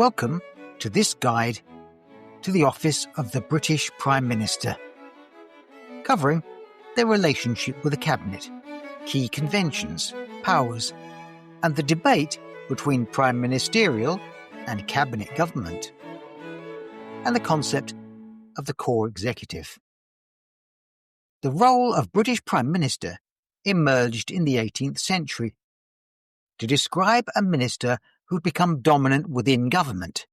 Welcome to this guide to the office of the British Prime Minister, covering their relationship with the Cabinet, key conventions, powers, and the debate between prime ministerial and cabinet government, and the concept of the core executive. The role of British Prime Minister emerged in the 18th century to describe a minister who'd become dominant within government,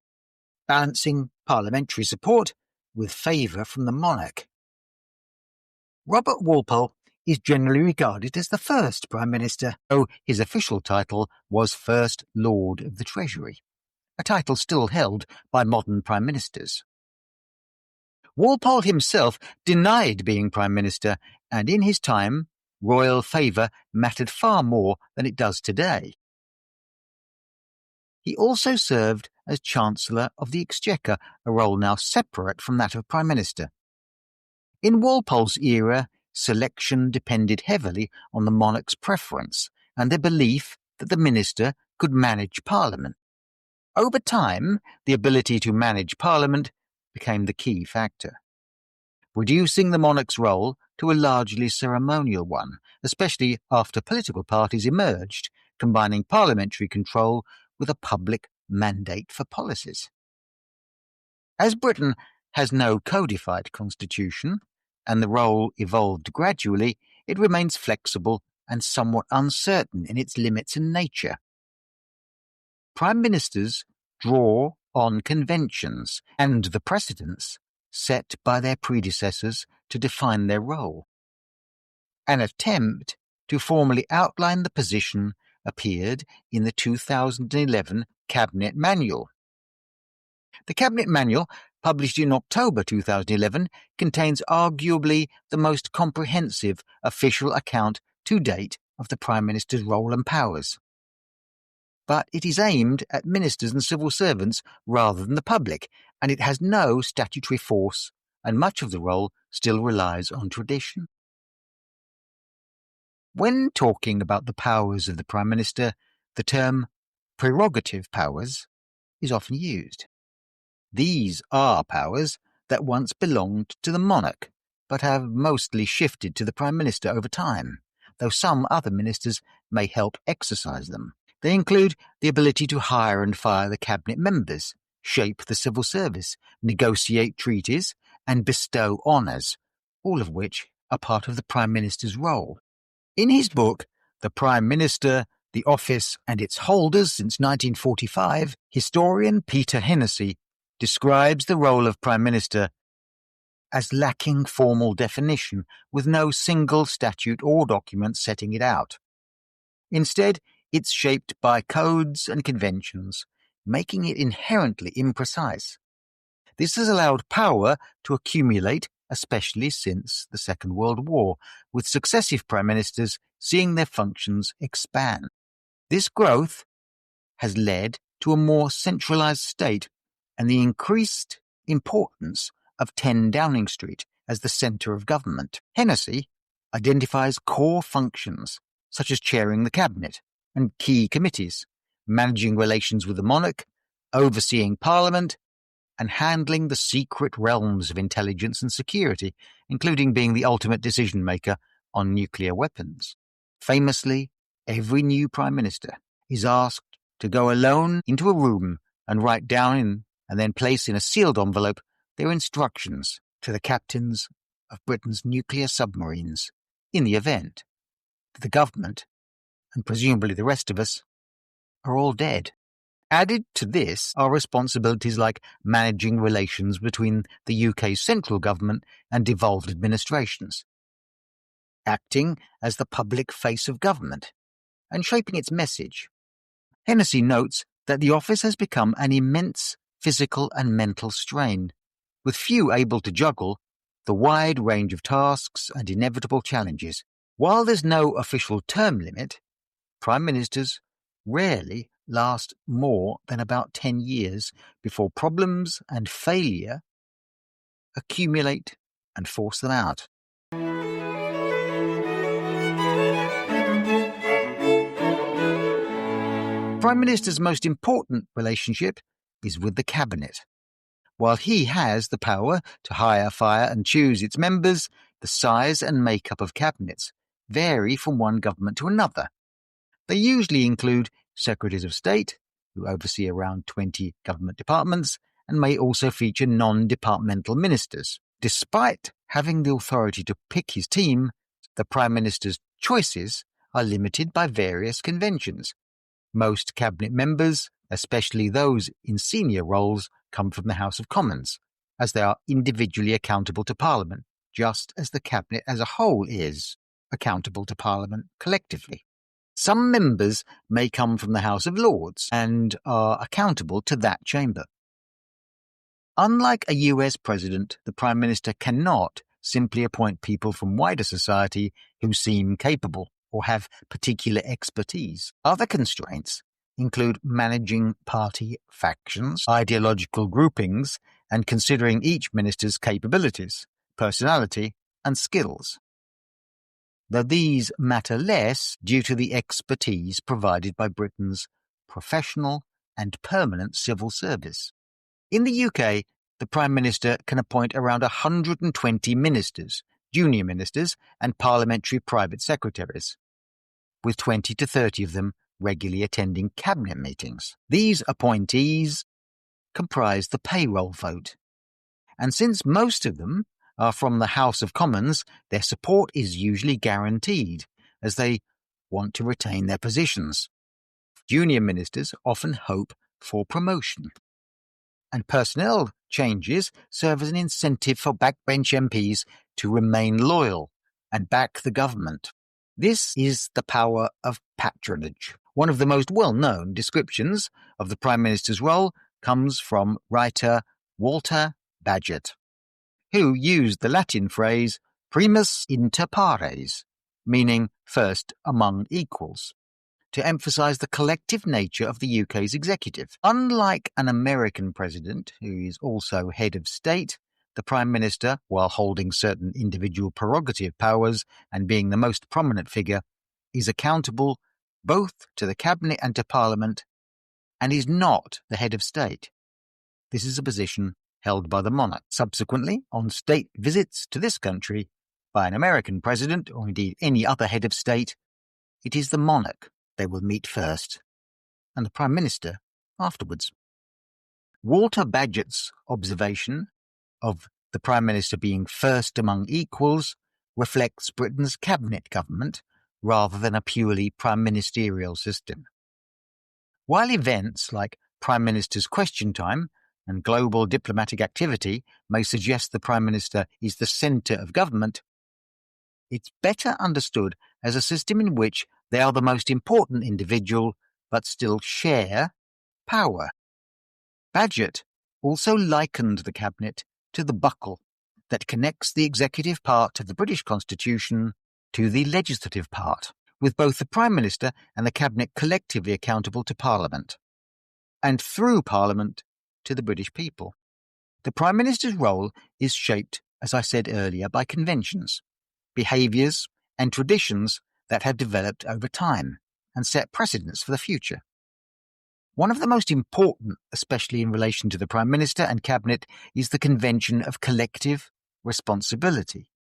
balancing parliamentary support with favour from the monarch. Robert Walpole is generally regarded as the first Prime Minister, though his official title was First Lord of the Treasury, a title still held by modern Prime Ministers. Walpole himself denied being Prime Minister, and in his time, royal favour mattered far more than it does today. He also served as Chancellor of the Exchequer, a role now separate from that of Prime Minister. In Walpole's era, selection depended heavily on the monarch's preference and their belief that the minister could manage Parliament. Over time, the ability to manage Parliament became the key factor, reducing the monarch's role to a largely ceremonial one, especially after political parties emerged, combining parliamentary control with a public mandate for policies. As Britain has no codified constitution, and the role evolved gradually, it remains flexible and somewhat uncertain in its limits and nature. Prime Ministers draw on conventions and the precedents set by their predecessors to define their role. An attempt to formally outline the position appeared in the 2011 Cabinet Manual. The Cabinet Manual, published in October 2011, contains arguably the most comprehensive official account to date of the Prime Minister's role and powers. But it is aimed at ministers and civil servants rather than the public, and it has no statutory force, and much of the role still relies on tradition. When talking about the powers of the Prime Minister, the term prerogative powers is often used. These are powers that once belonged to the monarch, but have mostly shifted to the Prime Minister over time, though some other ministers may help exercise them. They include the ability to hire and fire the cabinet members, shape the civil service, negotiate treaties, and bestow honours, all of which are part of the Prime Minister's role. In his book, The Prime Minister, the Office and its Holders since 1945, historian Peter Hennessy describes the role of Prime Minister as lacking formal definition, with no single statute or document setting it out. Instead, it's shaped by codes and conventions, making it inherently imprecise. This has allowed power to accumulate, especially since the Second World War, with successive prime ministers seeing their functions expand. This growth has led to a more centralised state and the increased importance of 10 Downing Street as the centre of government. Hennessy identifies core functions, such as chairing the cabinet and key committees, managing relations with the monarch, overseeing Parliament, and handling the secret realms of intelligence and security, including being the ultimate decision-maker on nuclear weapons. Famously, every new Prime Minister is asked to go alone into a room and write down and then place in a sealed envelope their instructions to the captains of Britain's nuclear submarines in the event that the government, and presumably the rest of us, are all dead. Added to this are responsibilities like managing relations between the UK's central government and devolved administrations, acting as the public face of government, and shaping its message. Hennessy notes that the office has become an immense physical and mental strain, with few able to juggle the wide range of tasks and inevitable challenges. While there's no official term limit, Prime Ministers rarely last more than about 10 years before problems and failure accumulate and force them out. Prime Minister's most important relationship is with the Cabinet. While he has the power to hire, fire and choose its members, the size and makeup of cabinets vary from one government to another. They usually include secretaries of state, who oversee around 20 government departments, and may also feature non-departmental ministers. Despite having the authority to pick his team, the Prime Minister's choices are limited by various conventions. Most cabinet members, especially those in senior roles, come from the House of Commons, as they are individually accountable to Parliament, just as the Cabinet as a whole is accountable to Parliament collectively. Some members may come from the House of Lords and are accountable to that chamber. Unlike a US president, the Prime Minister cannot simply appoint people from wider society who seem capable or have particular expertise. Other constraints include managing party factions, ideological groupings, and considering each minister's capabilities, personality, and skills, though these matter less due to the expertise provided by Britain's professional and permanent civil service. In the UK, the Prime Minister can appoint around 120 ministers, junior ministers, and parliamentary private secretaries, with 20 to 30 of them regularly attending cabinet meetings. These appointees comprise the payroll vote, and since most of them are from the House of Commons, their support is usually guaranteed, as they want to retain their positions. Junior ministers often hope for promotion, and personnel changes serve as an incentive for backbench MPs to remain loyal and back the government. This is the power of patronage. One of the most well-known descriptions of the Prime Minister's role comes from writer Walter Bagehot, who used the Latin phrase primus inter pares, meaning first among equals, to emphasize the collective nature of the UK's executive. Unlike an American president, who is also head of state, the Prime Minister, while holding certain individual prerogative powers and being the most prominent figure, is accountable both to the Cabinet and to Parliament, and is not the head of state. This is a position held by the monarch. Subsequently, on state visits to this country by an American president, or indeed any other head of state, it is the monarch they will meet first, and the Prime Minister afterwards. Walter Bagehot's observation of the Prime Minister being first among equals reflects Britain's cabinet government rather than a purely prime ministerial system. While events like Prime Minister's Question Time and global diplomatic activity may suggest the Prime Minister is the centre of government, it's better understood as a system in which they are the most important individual but still share power. Bagehot also likened the Cabinet to the buckle that connects the executive part of the British Constitution to the legislative part, with both the Prime Minister and the Cabinet collectively accountable to Parliament, and through Parliament to the British people. The Prime Minister's role is shaped, as I said earlier, by conventions, behaviours and traditions that have developed over time and set precedents for the future. One of the most important, especially in relation to the Prime Minister and Cabinet, is the convention of collective responsibility,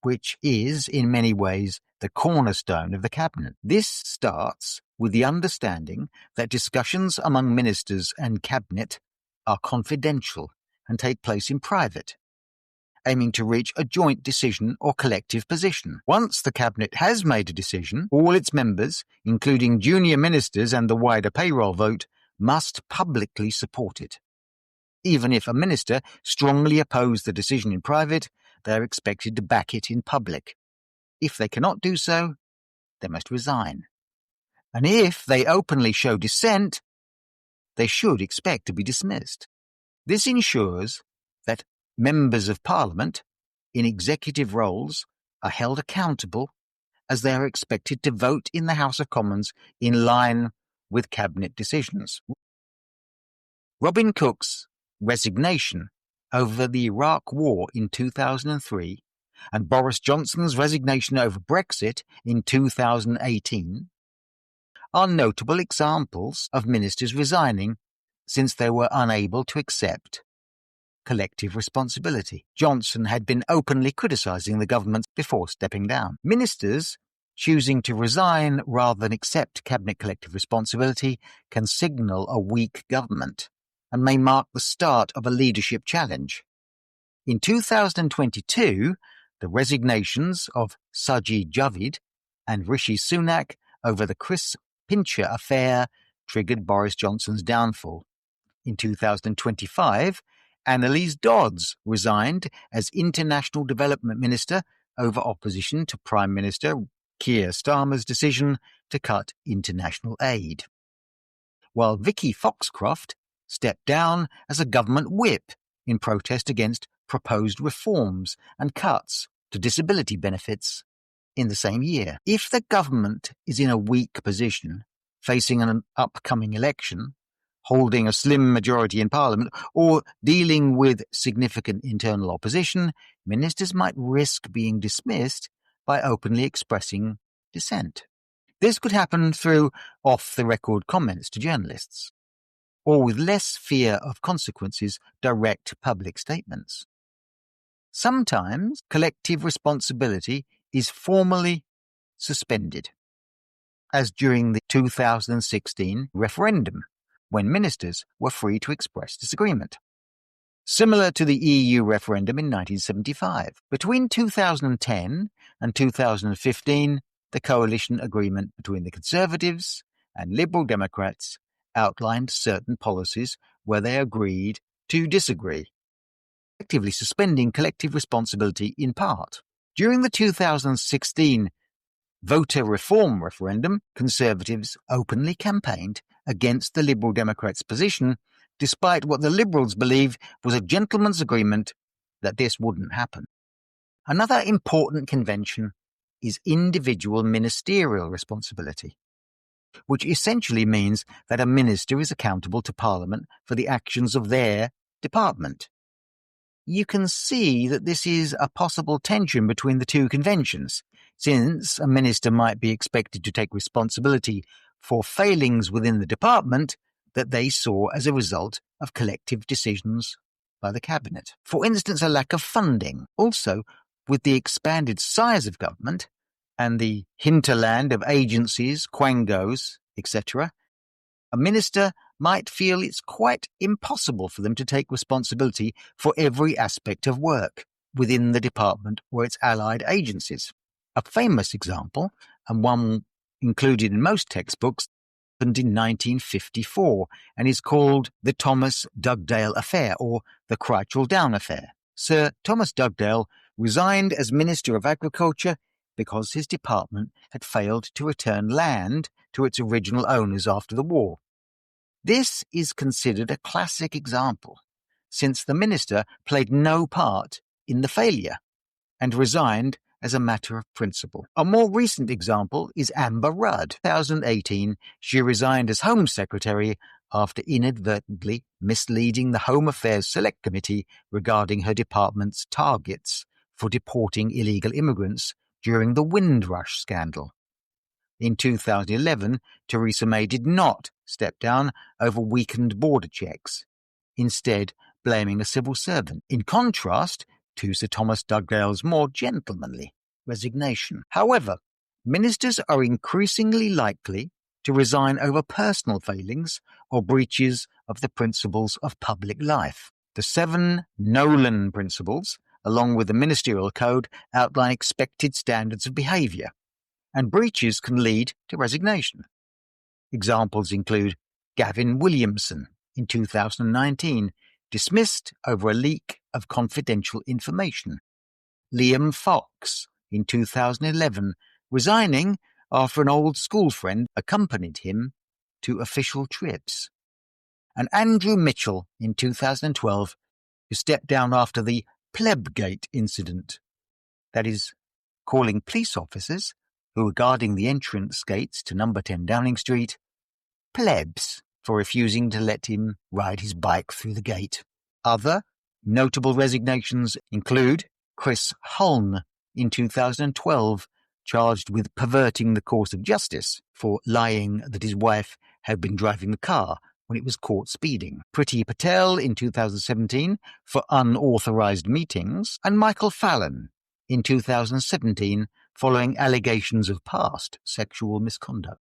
which is, in many ways, the cornerstone of the Cabinet. This starts with the understanding that discussions among ministers and Cabinet are confidential and take place in private, aiming to reach a joint decision or collective position. Once the Cabinet has made a decision, all its members, including junior ministers and the wider payroll vote, must publicly support it. Even if a minister strongly opposes the decision in private, they are expected to back it in public. If they cannot do so, they must resign. And if they openly show dissent, they should expect to be dismissed. This ensures that members of Parliament in executive roles are held accountable, as they are expected to vote in the House of Commons in line with Cabinet decisions. Robin Cook's resignation over the Iraq War in 2003 and Boris Johnson's resignation over Brexit in 2018 are notable examples of ministers resigning since they were unable to accept collective responsibility. Johnson had been openly criticising the government before stepping down. Ministers choosing to resign rather than accept cabinet collective responsibility can signal a weak government and may mark the start of a leadership challenge. In 2022, the resignations of Sajid Javid and Rishi Sunak over the Chris Pincher affair triggered Boris Johnson's downfall. In 2025, Annalise Dodds resigned as International Development Minister over opposition to Prime Minister Keir Starmer's decision to cut international aid, while Vicky Foxcroft stepped down as a government whip in protest against proposed reforms and cuts to disability benefits in the same year. If the government is in a weak position, facing an upcoming election, holding a slim majority in Parliament, or dealing with significant internal opposition, ministers might risk being dismissed by openly expressing dissent. This could happen through off-the-record comments to journalists, or with less fear of consequences, direct public statements. Sometimes collective responsibility is formally suspended, as during the 2016 referendum, when ministers were free to express disagreement. Similar to the EU referendum in 1975. Between 2010 and 2015, the coalition agreement between the Conservatives and Liberal Democrats outlined certain policies where they agreed to disagree, effectively suspending collective responsibility in part. During the 2016 voter reform referendum, Conservatives openly campaigned against the Liberal Democrats' position, despite what the Liberals believed was a gentleman's agreement that this wouldn't happen. Another important convention is individual ministerial responsibility, which essentially means that a minister is accountable to Parliament for the actions of their department. You can see that this is a possible tension between the two conventions, since a minister might be expected to take responsibility for failings within the department that they saw as a result of collective decisions by the Cabinet. For instance, a lack of funding. Also, with the expanded size of government and the hinterland of agencies, quangos, etc., a minister might feel it's quite impossible for them to take responsibility for every aspect of work within the department or its allied agencies. A famous example, and one included in most textbooks, happened in 1954 and is called the Thomas Dugdale Affair or the Crichel Down Affair. Sir Thomas Dugdale resigned as Minister of Agriculture because his department had failed to return land to its original owners after the war. This is considered a classic example, since the minister played no part in the failure and resigned as a matter of principle. A more recent example is Amber Rudd. In 2018, she resigned as Home Secretary after inadvertently misleading the Home Affairs Select Committee regarding her department's targets for deporting illegal immigrants during the Windrush scandal. In 2011, Theresa May did not step down over weakened border checks, instead blaming a civil servant. In contrast to Sir Thomas Dugdale's more gentlemanly resignation. However, ministers are increasingly likely to resign over personal failings or breaches of the principles of public life. The 7 Nolan principles, along with the ministerial code, outline expected standards of behaviour, and breaches can lead to resignation. Examples include Gavin Williamson in 2019, dismissed over a leak of confidential information. Liam Fox in 2011, resigning after an old school friend accompanied him to official trips. And Andrew Mitchell in 2012, who stepped down after the Plebgate incident, that is, calling police officers who were guarding the entrance gates to number 10 Downing Street plebs for refusing to let him ride his bike through the gate. Other notable resignations include Chris Hulme in 2012, charged with perverting the course of justice for lying that his wife had been driving the car when it was caught speeding, Priti Patel in 2017 for unauthorised meetings, and Michael Fallon in 2017 following allegations of past sexual misconduct.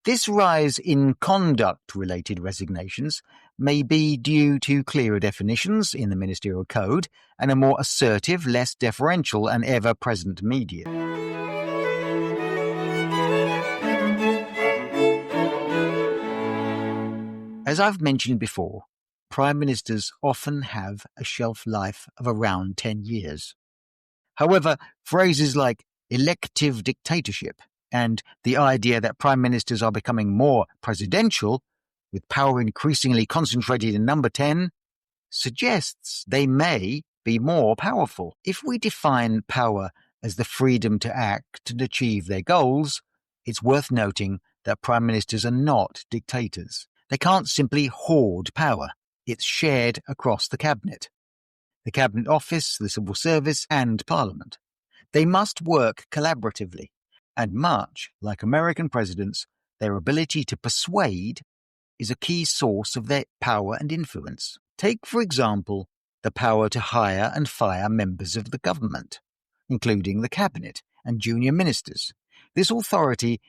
This rise in conduct-related resignations may be due to clearer definitions in the ministerial code and a more assertive, less deferential and ever-present media. As I've mentioned before, Prime Ministers often have a shelf life of around 10 years. However, phrases like elective dictatorship and the idea that Prime Ministers are becoming more presidential, with power increasingly concentrated in number 10, suggests they may be more powerful. If we define power as the freedom to act and achieve their goals, it's worth noting that Prime Ministers are not dictators. They can't simply hoard power. It's shared across the Cabinet Office, the Civil Service, and Parliament. They must work collaboratively, and much like American presidents, their ability to persuade is a key source of their power and influence. Take, for example, the power to hire and fire members of the government, including the Cabinet and junior ministers. This authority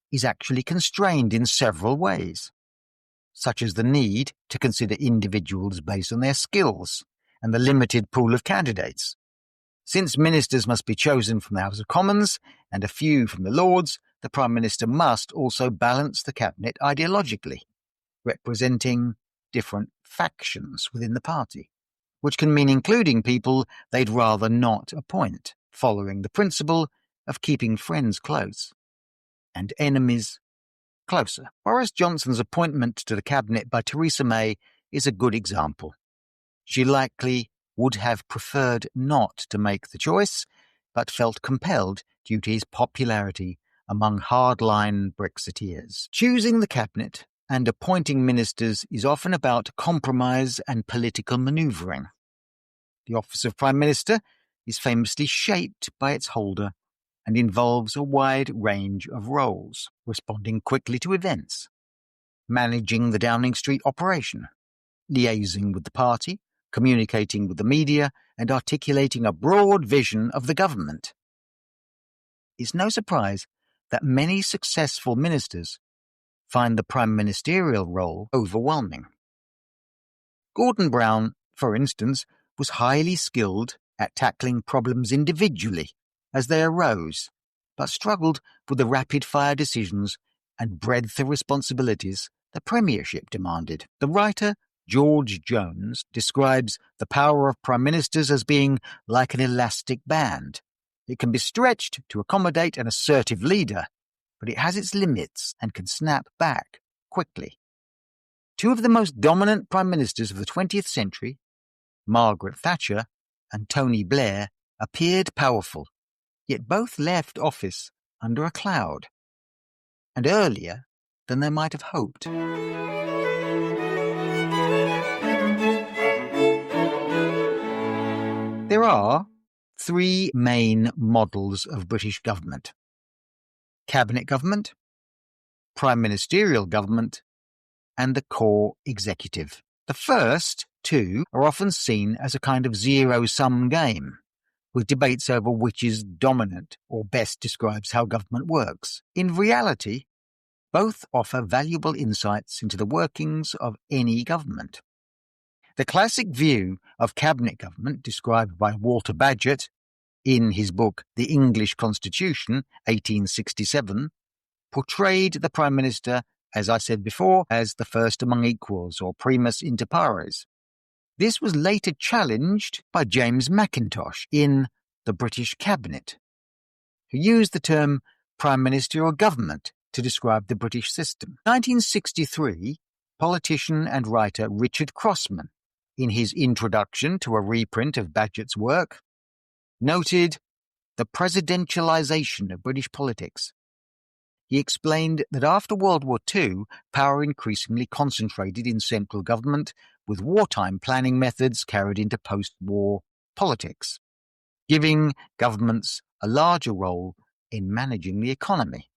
is actually constrained in several ways, such as the need to consider individuals based on their skills and the limited pool of candidates. Since ministers must be chosen from the House of Commons and a few from the Lords, the Prime Minister must also balance the Cabinet ideologically, representing different factions within the party, which can mean including people they'd rather not appoint, following the principle of keeping friends close and enemies closer. Boris Johnson's appointment to the Cabinet by Theresa May is a good example. She likely would have preferred not to make the choice, but felt compelled due to his popularity among hardline Brexiteers. Choosing the Cabinet and appointing ministers is often about compromise and political manoeuvring. The office of Prime Minister is famously shaped by its holder and involves a wide range of roles, responding quickly to events, managing the Downing Street operation, liaising with the party, communicating with the media, and articulating a broad vision of the government. It's no surprise that many successful ministers find the prime ministerial role overwhelming. Gordon Brown, for instance, was highly skilled at tackling problems individually as they arose, but struggled with the rapid-fire decisions and breadth of responsibilities the premiership demanded. The writer George Jones describes the power of prime ministers as being like an elastic band. It can be stretched to accommodate an assertive leader, but it has its limits and can snap back quickly. Two of the most dominant prime ministers of the 20th century, Margaret Thatcher and Tony Blair, appeared powerful, yet both left office under a cloud, and earlier than they might have hoped. There are three main models of British government: cabinet government, prime ministerial government, and the core executive. The first two are often seen as a kind of zero-sum game, with debates over which is dominant or best describes how government works. In reality, both offer valuable insights into the workings of any government. The classic view of cabinet government, described by Walter Bagehot in his book The English Constitution, 1867, portrayed the Prime Minister, as I said before, as the first among equals, or primus inter pares. This was later challenged by James Mackintosh in The British Cabinet, who used the term prime ministerial government to describe the British system. In 1963, politician and writer Richard Crossman, in his introduction to a reprint of Bagehot's work, noted the presidentialization of British politics. He explained that after World War II, power increasingly concentrated in central government, with wartime planning methods carried into post-war politics, giving governments a larger role in managing the economy.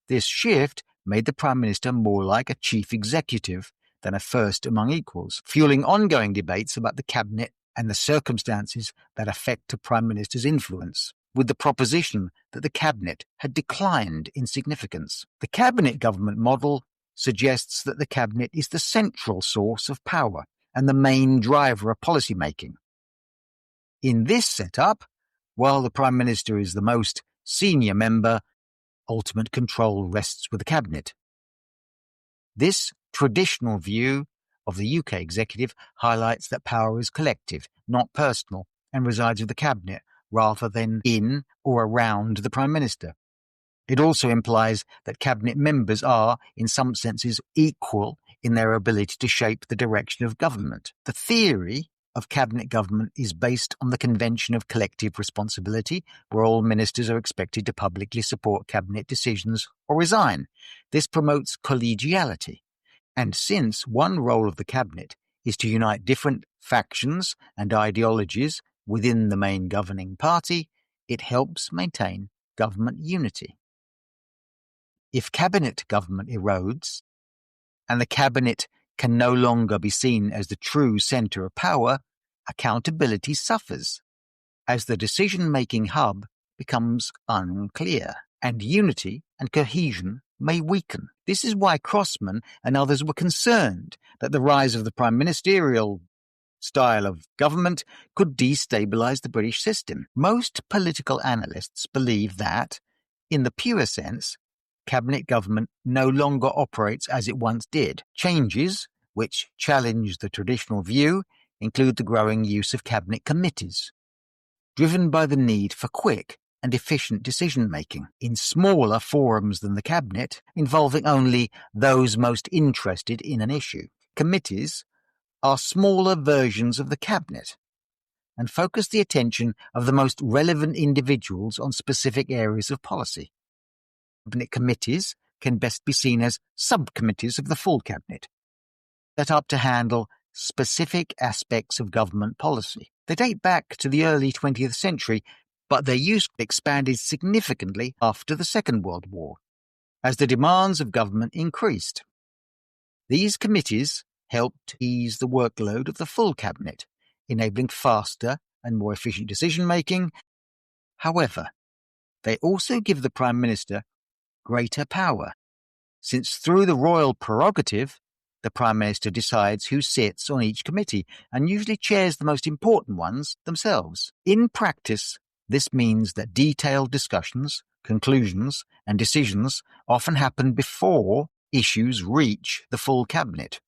This shift made the Prime Minister more like a chief executive than a first among equals, fueling ongoing debates about the cabinet and the circumstances that affect a prime minister's influence, with the proposition that the cabinet had declined in significance. The cabinet government model suggests that the cabinet is the central source of power and the main driver of policy making. In this setup, while the prime minister is the most senior member, ultimate control rests with the cabinet. This traditional view of the UK executive highlights that power is collective, not personal, and resides with the cabinet rather than in or around the prime minister. It also implies that cabinet members are, in some senses, equal in their ability to shape the direction of government. The theory of cabinet government is based on the convention of collective responsibility, where all ministers are expected to publicly support cabinet decisions or resign. This promotes collegiality. And since one role of the cabinet is to unite different factions and ideologies within the main governing party, it helps maintain government unity. If cabinet government erodes, and the cabinet can no longer be seen as the true centre of power, accountability suffers, as the decision-making hub becomes unclear, and unity and cohesion may weaken. This is why Crossman and others were concerned that the rise of the prime ministerial style of government could destabilise the British system. Most political analysts believe that, in the pure sense, cabinet government no longer operates as it once did. Changes, which challenge the traditional view, include the growing use of cabinet committees, driven by the need for quick and efficient decision-making in smaller forums than the cabinet, involving only those most interested in an issue. Committees are smaller versions of the cabinet and focus the attention of the most relevant individuals on specific areas of policy. Cabinet committees can best be seen as subcommittees of the full cabinet, set up to handle specific aspects of government policy. They date back to the early 20th century, but their use expanded significantly after the Second World War, as the demands of government increased. These committees helped ease the workload of the full cabinet, enabling faster and more efficient decision-making. However, they also give the Prime Minister greater power, since through the royal prerogative, the Prime Minister decides who sits on each committee and usually chairs the most important ones themselves. In practice, this means that detailed discussions, conclusions, and decisions often happen before issues reach the full cabinet,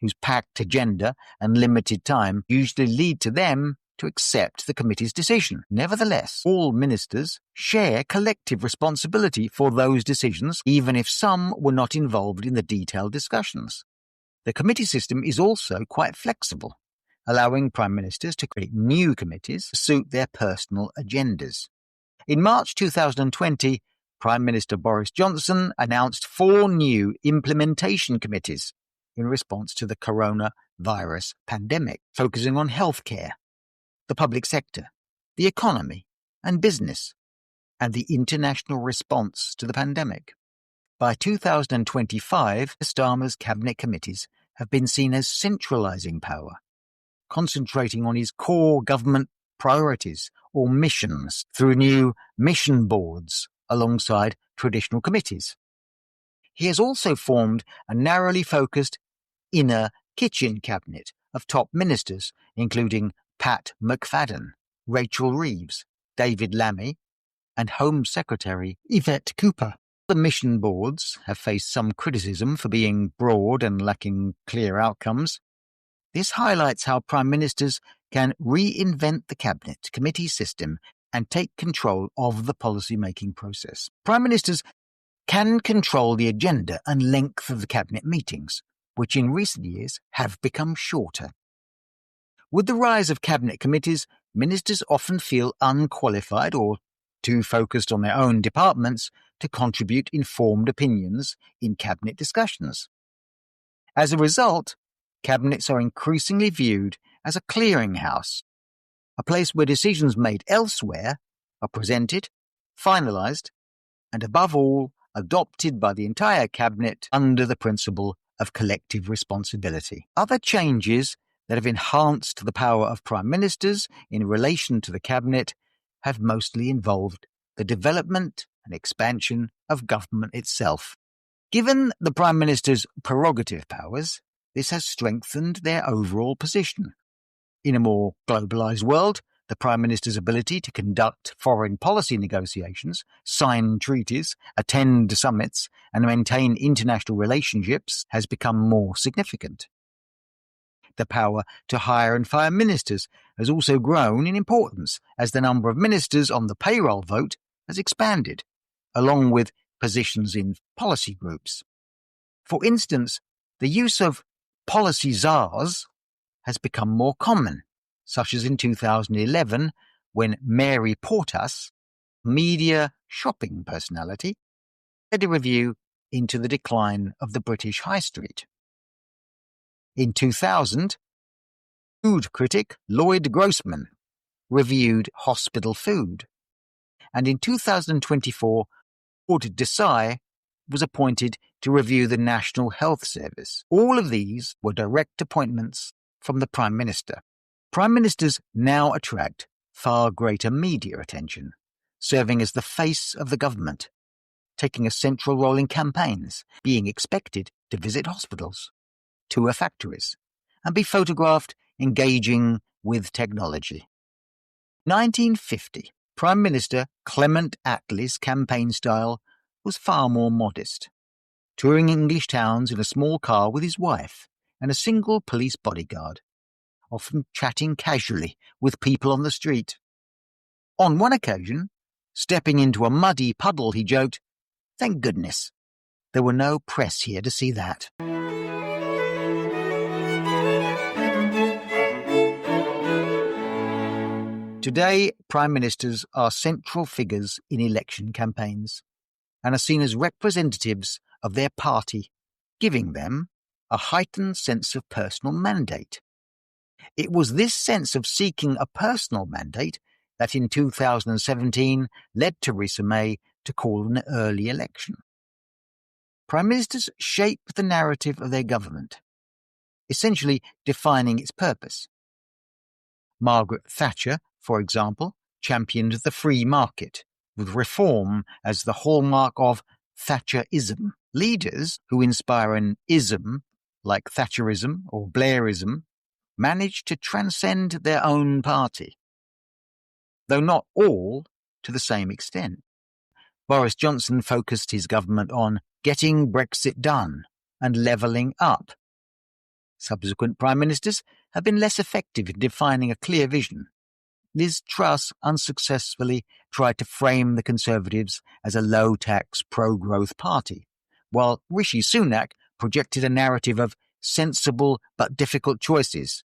whose packed agenda and limited time usually lead to them to accept the committee's decision. Nevertheless, all ministers share collective responsibility for those decisions, even if some were not involved in the detailed discussions. The committee system is also quite flexible, allowing prime ministers to create new committees to suit their personal agendas. In March 2020, Prime Minister Boris Johnson announced 4 new implementation committees in response to the coronavirus pandemic, focusing on healthcare, the public sector, the economy and business, and the international response to the pandemic. By 2025, Starmer's cabinet committees have been seen as centralising power, concentrating on his core government priorities or missions through new mission boards alongside traditional committees. He has also formed a narrowly focused inner kitchen cabinet of top ministers, including Pat McFadden, Rachel Reeves, David Lammy, and Home Secretary Yvette Cooper. The mission boards have faced some criticism for being broad and lacking clear outcomes. This highlights how prime ministers can reinvent the cabinet committee system and take control of the policy-making process. Prime ministers can control the agenda and length of the cabinet meetings, which in recent years have become shorter. With the rise of cabinet committees, ministers often feel unqualified or too focused on their own departments to contribute informed opinions in cabinet discussions. As a result, cabinets are increasingly viewed as a clearinghouse, a place where decisions made elsewhere are presented, finalised, and above all, adopted by the entire cabinet under the principle of collective responsibility. Other changes that have enhanced the power of prime ministers in relation to the cabinet have mostly involved the development and expansion of government itself. Given the prime minister's prerogative powers, this has strengthened their overall position. In a more globalised world, the prime minister's ability to conduct foreign policy negotiations, sign treaties, attend summits, and maintain international relationships has become more significant. The power to hire and fire ministers has also grown in importance as the number of ministers on the payroll vote has expanded, along with positions in policy groups. For instance, the use of policy czars has become more common, such as in 2011 when Mary Portas, media shopping personality, led a review into the decline of the British High Street. In 2000, food critic Lloyd Grossman reviewed hospital food. And in 2024, Lord Desai was appointed to review the National Health Service. All of these were direct appointments from the Prime Minister. Prime Ministers now attract far greater media attention, serving as the face of the government, taking a central role in campaigns, being expected to visit hospitals, tour factories, and be photographed engaging with technology. 1950, Prime Minister Clement Attlee's campaign style was far more modest, touring English towns in a small car with his wife and a single police bodyguard, often chatting casually with people on the street. On one occasion, stepping into a muddy puddle, he joked, "Thank goodness, there were no press here to see that." Today, prime ministers are central figures in election campaigns and are seen as representatives of their party, giving them a heightened sense of personal mandate. It was this sense of seeking a personal mandate that in 2017 led Theresa May to call an early election. Prime ministers shape the narrative of their government, essentially defining its purpose. Margaret Thatcher, for example, championed the free market, with reform as the hallmark of Thatcherism. Leaders who inspire an ism, like Thatcherism or Blairism, manage to transcend their own party, though not all to the same extent. Boris Johnson focused his government on getting Brexit done and levelling up. Subsequent prime ministers have been less effective in defining a clear vision. Liz Truss unsuccessfully tried to frame the Conservatives as a low-tax, pro-growth party, while Rishi Sunak projected a narrative of sensible but difficult choices,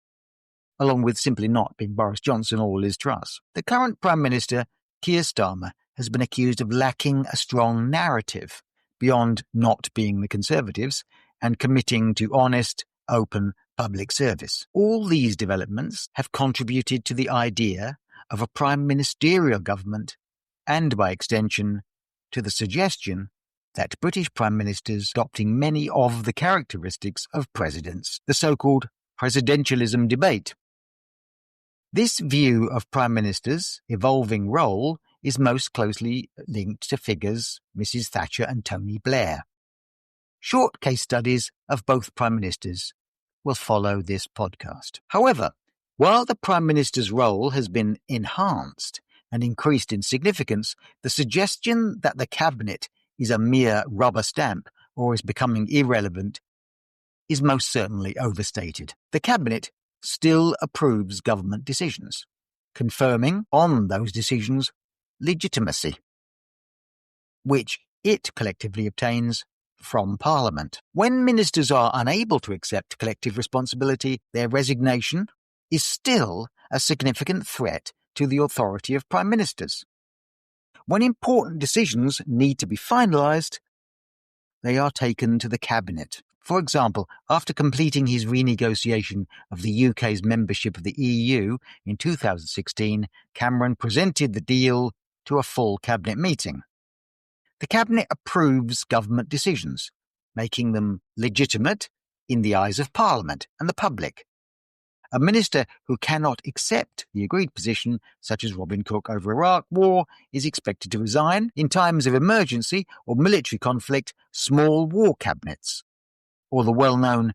along with simply not being Boris Johnson or Liz Truss. The current Prime Minister, Keir Starmer, has been accused of lacking a strong narrative beyond not being the Conservatives and committing to honest, open public service. All these developments have contributed to the idea of a prime ministerial government and, by extension, to the suggestion that British prime ministers adopting many of the characteristics of presidents, the so-called presidentialism debate. This view of prime ministers' evolving role is most closely linked to figures Mrs. Thatcher and Tony Blair. Short case studies of both prime ministers will follow this podcast. However, while the Prime Minister's role has been enhanced and increased in significance, the suggestion that the Cabinet is a mere rubber stamp or is becoming irrelevant is most certainly overstated. The Cabinet still approves government decisions, confirming on those decisions legitimacy, which it collectively obtains from Parliament. When ministers are unable to accept collective responsibility, their resignation is still a significant threat to the authority of prime ministers. When important decisions need to be finalised, they are taken to the Cabinet. For example, after completing his renegotiation of the UK's membership of the EU in 2016, Cameron presented the deal to a full Cabinet meeting. The Cabinet approves government decisions, making them legitimate in the eyes of Parliament and the public. A minister who cannot accept the agreed position, such as Robin Cook over Iraq War, is expected to resign. In times of emergency or military conflict, small war cabinets, or the well-known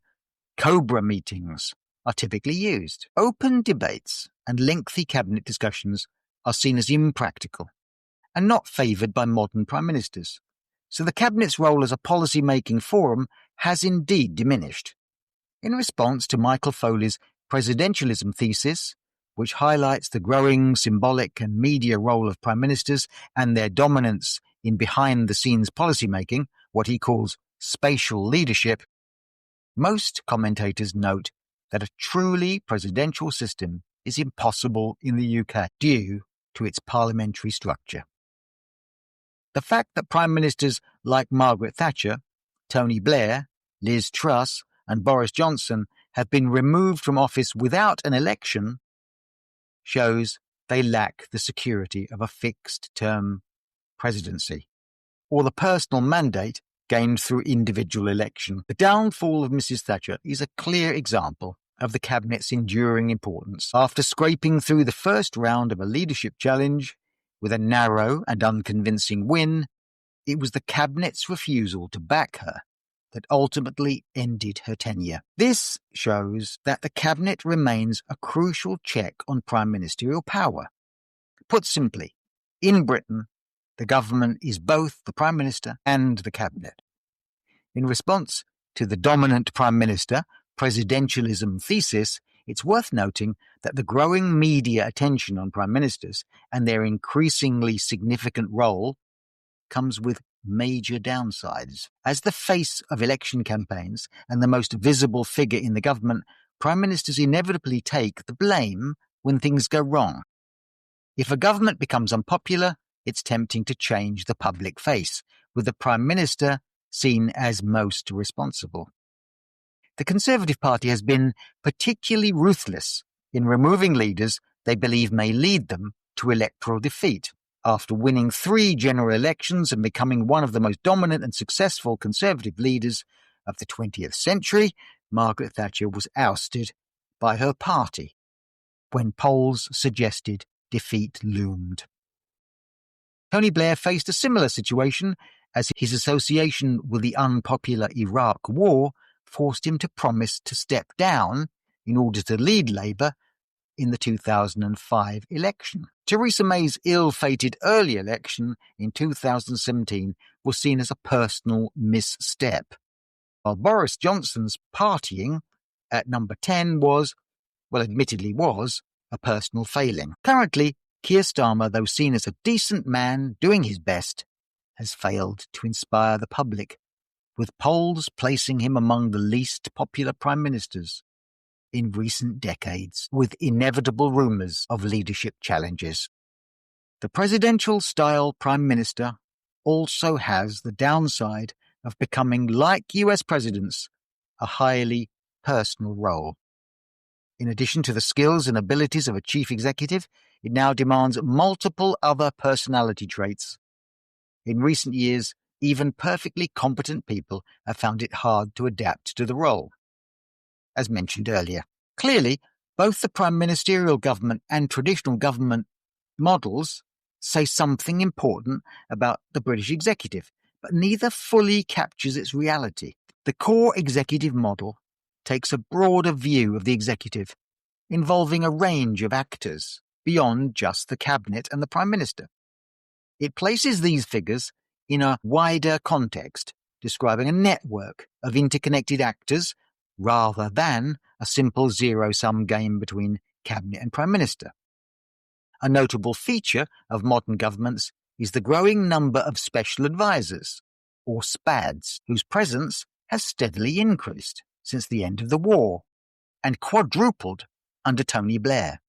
Cobra meetings, are typically used. Open debates and lengthy cabinet discussions are seen as impractical and not favoured by modern prime ministers. So the cabinet's role as a policy-making forum has indeed diminished. In response to Michael Foley's presidentialism thesis, which highlights the growing symbolic and media role of prime ministers and their dominance in behind-the-scenes policymaking, what he calls spatial leadership, most commentators note that a truly presidential system is impossible in the UK due to its parliamentary structure. The fact that prime ministers like Margaret Thatcher, Tony Blair, Liz Truss, and Boris Johnson have been removed from office without an election shows they lack the security of a fixed-term presidency, or the personal mandate gained through individual election. The downfall of Mrs. Thatcher is a clear example of the cabinet's enduring importance. After scraping through the first round of a leadership challenge with a narrow and unconvincing win, it was the cabinet's refusal to back her that ultimately ended her tenure. This shows that the cabinet remains a crucial check on prime ministerial power. Put simply, in Britain, the government is both the prime minister and the cabinet. In response to the dominant prime minister presidentialism thesis, it's worth noting that the growing media attention on prime ministers and their increasingly significant role comes with major downsides. As the face of election campaigns and the most visible figure in the government, prime ministers inevitably take the blame when things go wrong. If a government becomes unpopular, it's tempting to change the public face, with the prime minister seen as most responsible. The Conservative Party has been particularly ruthless in removing leaders they believe may lead them to electoral defeat. After winning 3 general elections and becoming one of the most dominant and successful Conservative leaders of the 20th century, Margaret Thatcher was ousted by her party when polls suggested defeat loomed. Tony Blair faced a similar situation as his association with the unpopular Iraq War forced him to promise to step down in order to lead Labour in the 2005 election. Theresa May's ill-fated early election in 2017 was seen as a personal misstep, while Boris Johnson's partying at number 10 was a personal failing. Currently, Keir Starmer, though seen as a decent man doing his best, has failed to inspire the public, with polls placing him among the least popular prime ministers in recent decades, with inevitable rumours of leadership challenges. The presidential-style prime minister also has the downside of becoming, like US presidents, a highly personal role. In addition to the skills and abilities of a chief executive, it now demands multiple other personality traits. In recent years, even perfectly competent people have found it hard to adapt to the role. As mentioned earlier, clearly, both the prime ministerial government and traditional government models say something important about the British executive, but neither fully captures its reality. The core executive model takes a broader view of the executive, involving a range of actors beyond just the cabinet and the prime minister. It places these figures in a wider context, describing a network of interconnected actors rather than a simple zero-sum game between cabinet and prime minister. A notable feature of modern governments is the growing number of special advisors, or SPADs, whose presence has steadily increased since the end of the war and quadrupled under Tony Blair.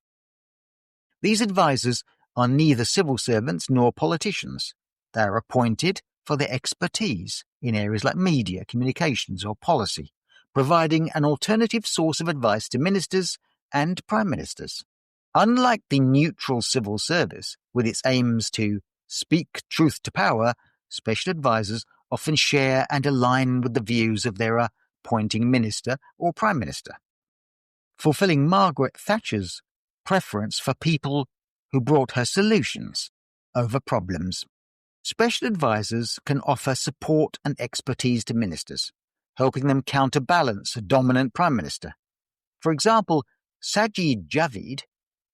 These advisors are neither civil servants nor politicians. They are appointed for their expertise in areas like media, communications or policy, providing an alternative source of advice to ministers and prime ministers. Unlike the neutral civil service, with its aims to speak truth to power, special advisors often share and align with the views of their appointing minister or prime minister, fulfilling Margaret Thatcher's preference for people who brought her solutions over problems. Special advisors can offer support and expertise to ministers, helping them counterbalance a dominant prime minister. For example, Sajid Javid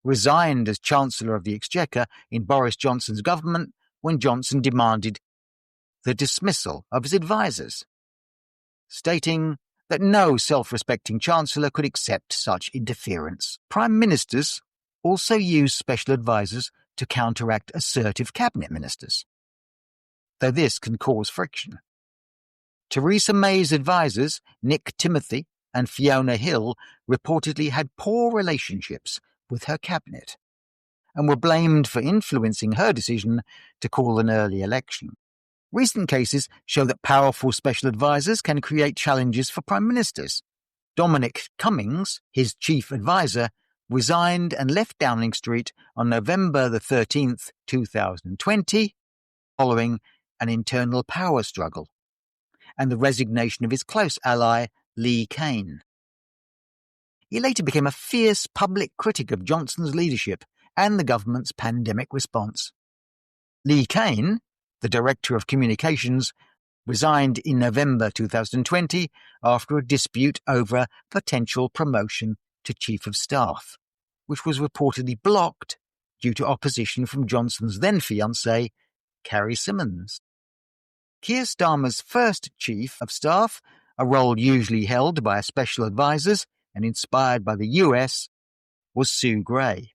resigned as Chancellor of the Exchequer in Boris Johnson's government when Johnson demanded the dismissal of his advisors, stating that no self-respecting Chancellor could accept such interference. Prime ministers also use special advisors to counteract assertive cabinet ministers, though this can cause friction. Theresa May's advisors, Nick Timothy and Fiona Hill, reportedly had poor relationships with her cabinet and were blamed for influencing her decision to call an early election. Recent cases show that powerful special advisors can create challenges for prime ministers. Dominic Cummings, his chief advisor, resigned and left Downing Street on November 13th, 2020, following an internal power struggle and the resignation of his close ally, Lee Cain. He later became a fierce public critic of Johnson's leadership and the government's pandemic response. Lee Cain, the Director of Communications, resigned in November 2020 after a dispute over potential promotion to Chief of Staff, which was reportedly blocked due to opposition from Johnson's then-fiancée, Carrie Symonds. Keir Starmer's first Chief of Staff, a role usually held by special advisors and inspired by the US, was Sue Gray.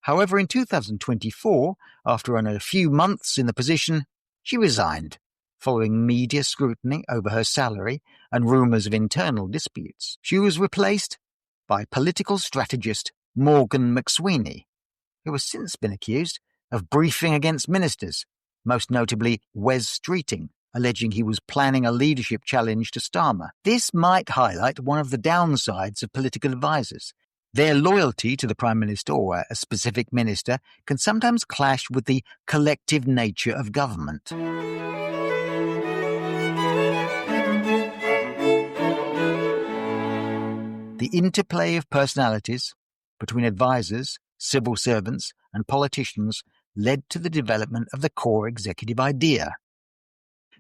However, in 2024, after only a few months in the position, she resigned, following media scrutiny over her salary and rumours of internal disputes. She was replaced by political strategist Morgan McSweeney, who has since been accused of briefing against ministers, most notably Wes Streeting, alleging he was planning a leadership challenge to Starmer. This might highlight one of the downsides of political advisors. Their loyalty to the Prime Minister or a specific minister can sometimes clash with the collective nature of government. The interplay of personalities between advisors, civil servants, and politicians led to the development of the core executive idea.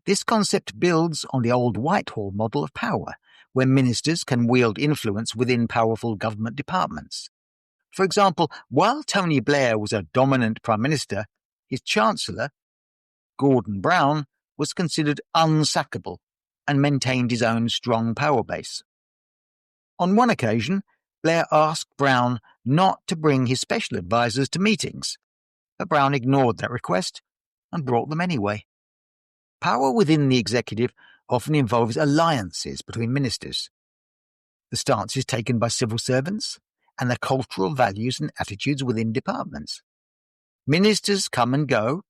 This concept builds on the old Whitehall model of power, where ministers can wield influence within powerful government departments. For example, while Tony Blair was a dominant prime minister, his chancellor, Gordon Brown, was considered unsackable and maintained his own strong power base. On one occasion, Blair asked Brown not to bring his special advisors to meetings, but Brown ignored that request and brought them anyway. Power within the executive often involves alliances between ministers, the stances taken by civil servants, and the cultural values and attitudes within departments. Ministers come and go,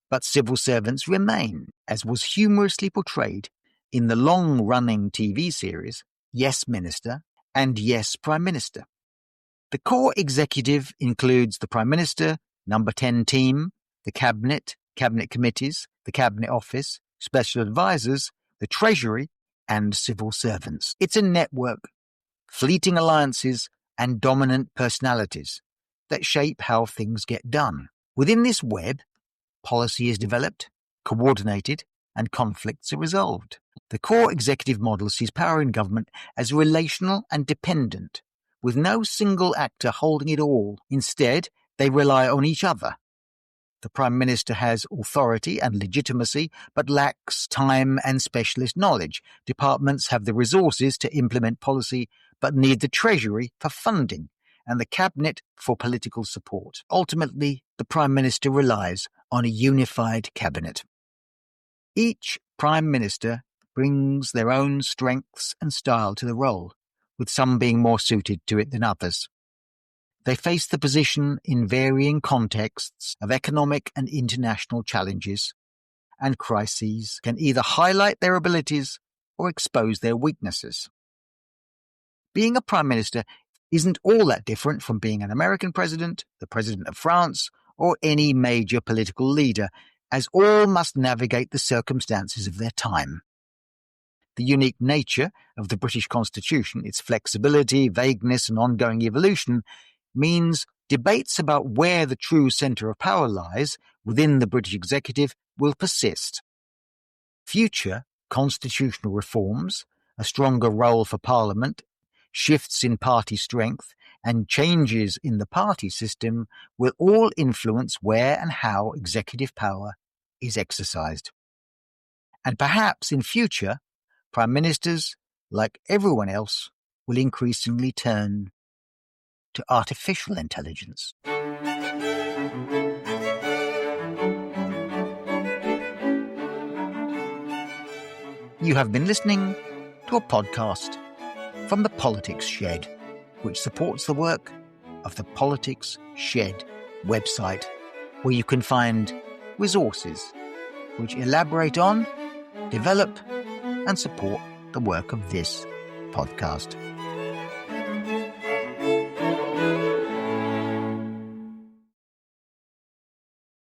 but civil servants remain, as was humorously portrayed in the long-running TV series Yes Minister and Yes Prime Minister. The core executive includes the Prime Minister, Number 10 team, the Cabinet, Cabinet committees, the Cabinet Office, special advisors, the Treasury, and civil servants. It's a network, fleeting alliances, and dominant personalities that shape how things get done. Within this web, policy is developed, coordinated, and conflicts are resolved. The core executive model sees power in government as relational and dependent, with no single actor holding it all. Instead, they rely on each other. The Prime Minister has authority and legitimacy, but lacks time and specialist knowledge. Departments have the resources to implement policy, but need the Treasury for funding and the Cabinet for political support. Ultimately, the Prime Minister relies on a unified Cabinet. Each Prime Minister brings their own strengths and style to the role, with some being more suited to it than others. They face the position in varying contexts of economic and international challenges, and crises can either highlight their abilities or expose their weaknesses. Being a Prime Minister isn't all that different from being an American president, the President of France, or any major political leader, as all must navigate the circumstances of their time. The unique nature of the British Constitution, its flexibility, vagueness, and ongoing evolution, means debates about where the true centre of power lies within the British executive will persist. Future constitutional reforms, a stronger role for Parliament, shifts in party strength, and changes in the party system will all influence where and how executive power is exercised. And perhaps in future, Prime Ministers, like everyone else, will increasingly turn to artificial intelligence. You have been listening to a podcast from the Politics Shed, which supports the work of the Politics Shed website, where you can find resources which elaborate on, develop, and support the work of this podcast.